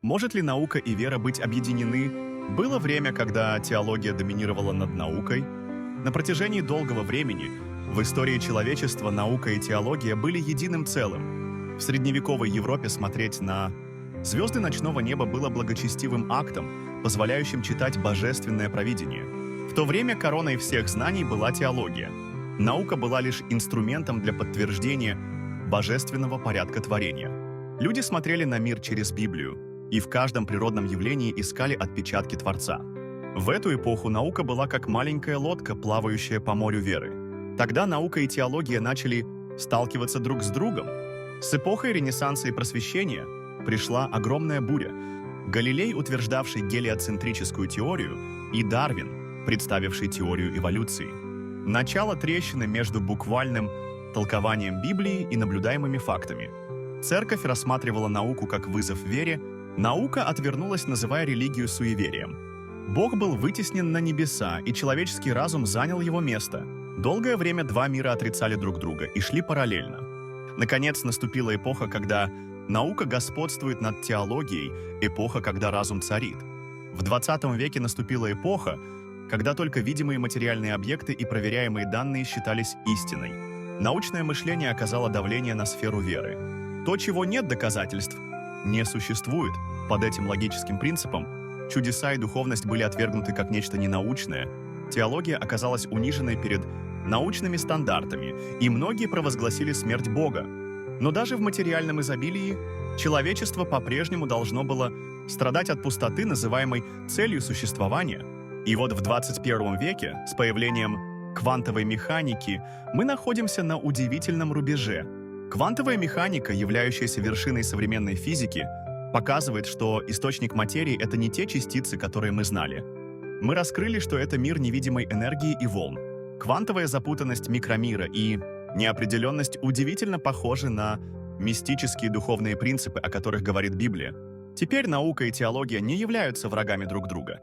Может ли наука и вера быть объединены? Было время, когда теология доминировала над наукой. На протяжении долгого времени в истории человечества наука и теология были единым целым. В средневековой Европе смотреть на звезды ночного неба было благочестивым актом, позволяющим читать божественное провидение. В то время короной всех знаний была теология. Наука была лишь инструментом для подтверждения божественного порядка творения. Люди смотрели на мир через Библию и в каждом природном явлении искали отпечатки Творца. В эту эпоху наука была как маленькая лодка, плавающая по морю веры. Тогда наука и теология начали сталкиваться друг с другом. С эпохой Ренессанса и Просвещения пришла огромная буря. Галилей, утверждавший гелиоцентрическую теорию, и Дарвин, представивший теорию эволюции. Начало трещины между буквальным толкованием Библии и наблюдаемыми фактами. Церковь рассматривала науку как вызов вере, наука отвернулась, называя религию суеверием. Бог был вытеснен на небеса, и человеческий разум занял его место. Долгое время два мира отрицали друг друга и шли параллельно. Наконец наступила эпоха, когда наука господствует над теологией, эпоха, когда разум царит. В 20 веке наступила эпоха, когда только видимые материальные объекты и проверяемые данные считались истиной. Научное мышление оказало давление на сферу веры. То, чего нет доказательств, не существует. Под этим логическим принципом чудеса и духовность были отвергнуты как нечто ненаучное. Теология оказалась униженной перед научными стандартами, и многие провозгласили смерть Бога. Но даже в материальном изобилии человечество по-прежнему должно было страдать от пустоты, называемой целью существования. И вот в 21 веке, с появлением квантовой механики, мы находимся на удивительном рубеже. Квантовая механика, являющаяся вершиной современной физики, показывает, что источник материи — это не те частицы, которые мы знали. Мы раскрыли, что это мир невидимой энергии и волн. Квантовая запутанность микромира и неопределенность удивительно похожи на мистические духовные принципы, о которых говорит Библия. Теперь наука и теология не являются врагами друг друга.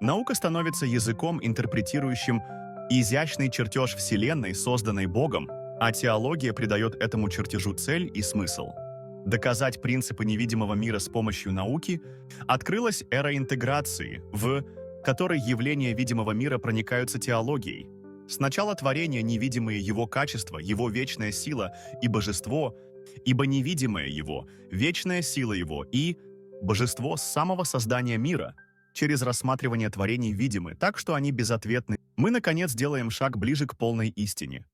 Наука становится языком, интерпретирующим изящный чертеж Вселенной, созданной Богом, а теология придает этому чертежу цель и смысл. Доказать принципы невидимого мира с помощью науки открылась эра интеграции, в которой явления видимого мира проникаются теологией. С начала творения невидимые его качества, его вечная сила и божество, ибо невидимое его, вечная сила его и божество с самого создания мира, через рассматривание творений видимы, так что они безответны. Мы, наконец, делаем шаг ближе к полной истине.